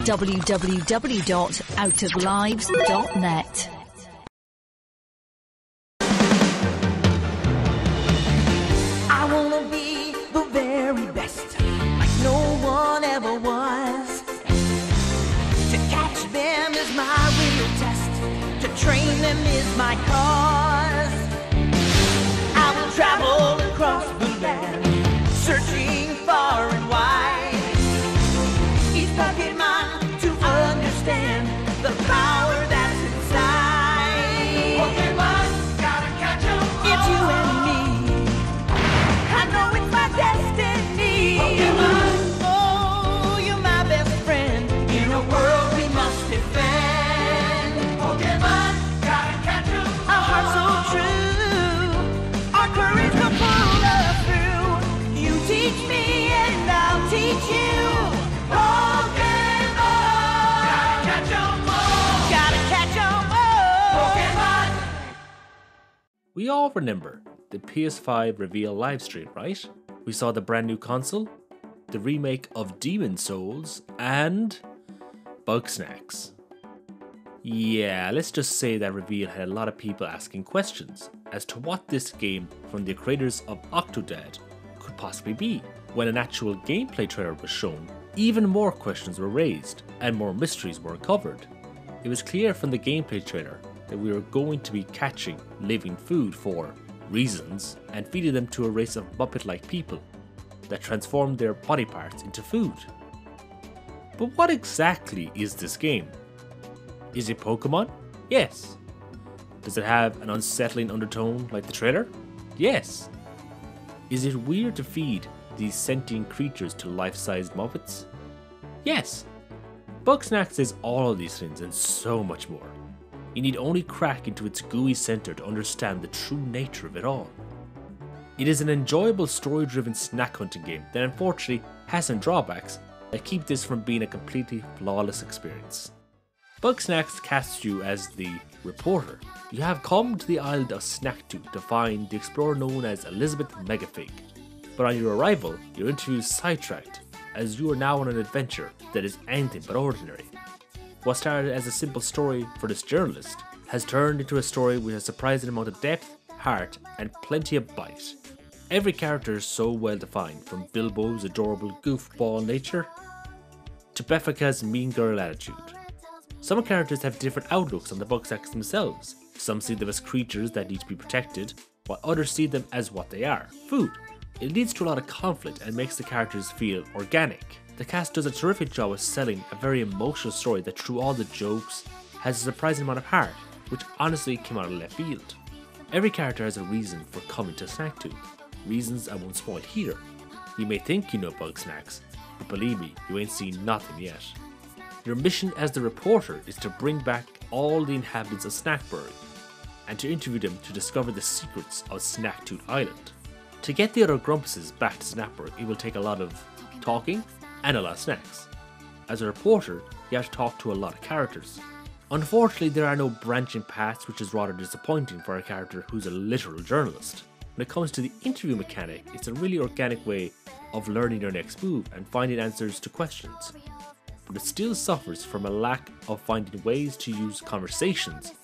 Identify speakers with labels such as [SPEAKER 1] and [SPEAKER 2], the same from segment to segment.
[SPEAKER 1] www.outoflives.net.
[SPEAKER 2] I wanna be the very best, like no one ever was. To catch them is my real test, to train them is my cause. I will travel across the land, searching far and wide. Each Pokemon to understand the power that's inside. Pokemon, gotta catch 'em all. It's you and me. I know it's my destiny. Pokemon, oh, you're my best friend in a world we must defend. Pokemon, gotta catch 'em all. Our hearts so true, our courage will pull us through. You teach me and I'll teach you. Pokemon, gotta catch 'em all. Gotta catch 'em all. Pokemon.
[SPEAKER 3] We all remember the PS5 reveal livestream, right? We saw the brand new console, the remake of Demon Souls, and Bugsnax. Yeah, let's just say that reveal had a lot of people asking questions as to what this game from the creators of Octodad could possibly be. When an actual gameplay trailer was shown, even more questions were raised and more mysteries were uncovered. It was clear from the gameplay trailer that we were going to be catching living food for reasons and feeding them to a race of Muppet-like people that transformed their body parts into food. But what exactly is this game? Is it Pokemon? Yes. Does it have an unsettling undertone like the trailer? Yes. Is it weird to feed these sentient creatures to life-sized Muppets? Yes. Bugsnax is all of these things and so much more. You need only crack into its gooey center to understand the true nature of it all. It is an enjoyable story-driven snack hunting game that unfortunately has some drawbacks that keep this from being a completely flawless experience. Bugsnax casts you as the reporter. You have come to the island of Snacktooth to find the explorer known as Elizabeth Megafig. But on your arrival, your interview is sidetracked as you are now on an adventure that is anything but ordinary. What started as a simple story for this journalist has turned into a story with a surprising amount of depth, heart, and plenty of bite. Every character is so well defined, from Bilbo's adorable goofball nature to Beffica's mean girl attitude. Some characters have different outlooks on the Bugsnax themselves. Some see them as creatures that need to be protected, while others see them as what they are, food. It leads to a lot of conflict and makes the characters feel organic. The cast does a terrific job of selling a very emotional story that through all the jokes has a surprising amount of heart, which honestly came out of left field. Every character has a reason for coming to Snacktooth, reasons I won't spoil here. You may think you know Bugsnax, but believe me, you ain't seen nothing yet. Your mission as the reporter is to bring back all the inhabitants of Snackbury and to interview them to discover the secrets of Snacktooth Island. To get the other Grumpuses back to Snackbury, it will take a lot of talking and a lot of snacks. As a reporter, you have to talk to a lot of characters. Unfortunately, there are no branching paths, which is rather disappointing for a character who's a literal journalist. When it comes to the interview mechanic, it's a really organic way of learning your next move and finding answers to questions. But it still suffers from a lack of finding ways to use conversations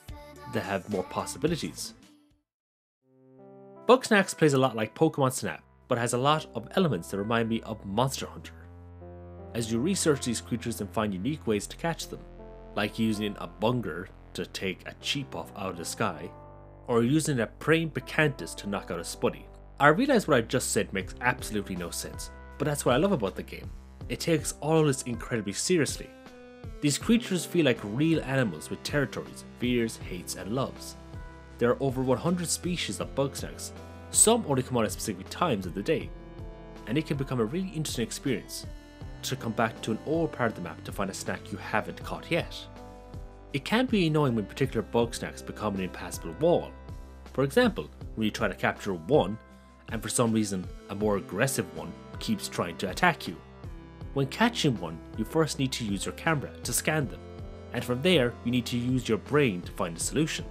[SPEAKER 3] that have more possibilities. Bugsnax plays a lot like Pokemon Snap, but has a lot of elements that remind me of Monster Hunter. As you research these creatures and find unique ways to catch them, like using a bunger to take a Cheepuff out of the sky, or using a praying Picantus to knock out a Spuddy. I realize what I just said makes absolutely no sense, but that's what I love about the game. It takes all of this incredibly seriously. These creatures feel like real animals with territories, fears, hates, and loves. There are over 100 species of Bugsnax. Some only come out at specific times of the day, and it can become a really interesting experience to come back to an old part of the map to find a snack you haven't caught yet. It can be annoying when particular Bugsnax become an impassable wall. For example, when you try to capture one, and for some reason a more aggressive one keeps trying to attack you. When catching one, you first need to use your camera to scan them, and from there you need to use your brain to find a solution.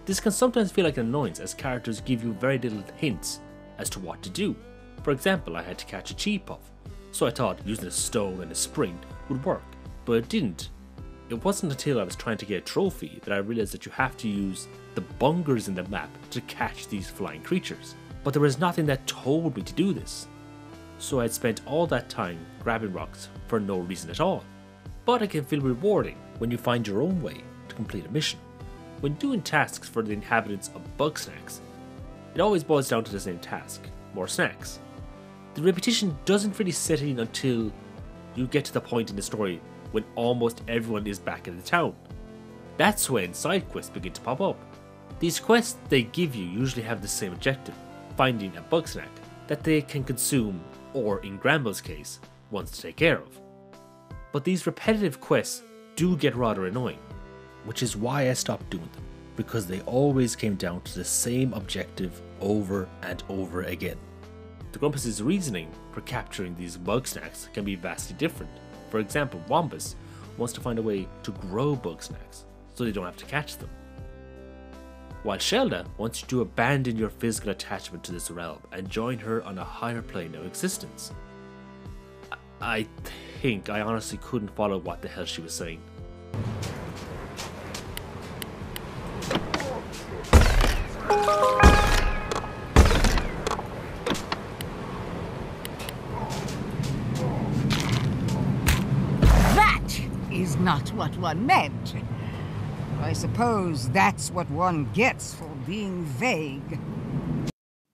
[SPEAKER 3] This can sometimes feel like an annoyance as characters give you very little hints as to what to do. For example, I had to catch a Cheepuff, so I thought using a stone and a spring would work, but it didn't. It wasn't until I was trying to get a trophy that I realised that you have to use the bungers in the map to catch these flying creatures. But there was nothing that told me to do this. So I had spent all that time grabbing rocks for no reason at all. But it can feel rewarding when you find your own way to complete a mission. When doing tasks for the inhabitants of Bugsnax, it always boils down to the same task: more snacks. The repetition doesn't really set in until you get to the point in the story when almost everyone is back in the town. That's when side quests begin to pop up. These quests they give you usually have the same objective: finding a bug snack that they can consume, or in Grandma's case, wants to take care of. But these repetitive quests do get rather annoying, which is why I stopped doing them, because they always came down to the same objective over and over again. The Grumpus' reasoning for capturing these bug snacks can be vastly different. For example, Wombus wants to find a way to grow bug snacks so they don't have to catch them, while Shelda wants you to abandon your physical attachment to this realm and join her on a higher plane of existence. I think I honestly couldn't follow what the hell she was saying.
[SPEAKER 1] That is not what one meant. I suppose that's what one gets for being vague.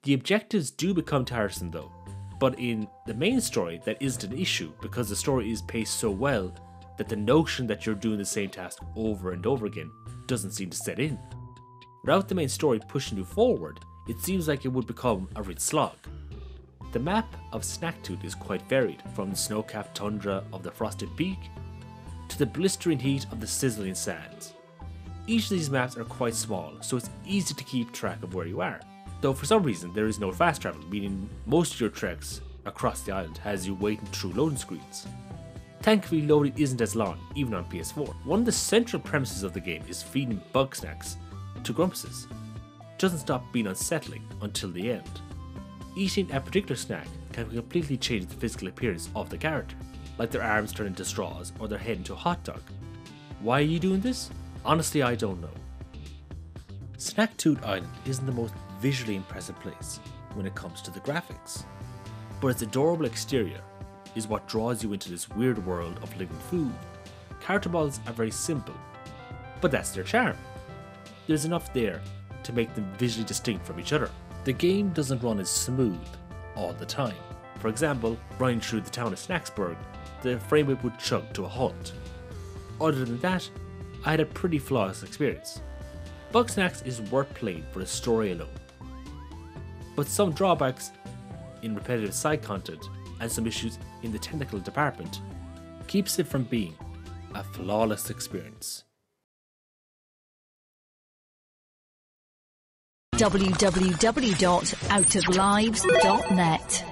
[SPEAKER 3] The objectives do become tiresome though, but in the main story that isn't an issue because the story is paced so well that the notion that you're doing the same task over and over again doesn't seem to set in. Without the main story pushing you forward, it seems like it would become a real slog. The map of Snacktooth is quite varied, from the snow-capped tundra of the Frosted Peak to the blistering heat of the sizzling sands. Each of these maps are quite small, so it's easy to keep track of where you are. Though for some reason there is no fast travel, meaning most of your treks across the island has you waiting through loading screens. Thankfully, loading isn't as long, even on PS4. One of the central premises of the game is feeding bug snacks to Grumpuses. It doesn't stop being unsettling until the end. Eating a particular snack can completely change the physical appearance of the character, like their arms turn into straws or their head into a hot dog. Why are you doing this? Honestly, I don't know. Snacktooth Island isn't the most visually impressive place when it comes to the graphics, but its adorable exterior is what draws you into this weird world of living food. Character models are very simple, but that's their charm. There's enough there to make them visually distinct from each other. The game doesn't run as smooth all the time. For example, running through the town of Snacksburg, the frame rate would chug to a halt. Other than that, I had a pretty flawless experience. Bugsnax is worth playing for the story alone, but some drawbacks in repetitive side content and some issues in the technical department keeps it from being a flawless experience.
[SPEAKER 4] www.outoflives.net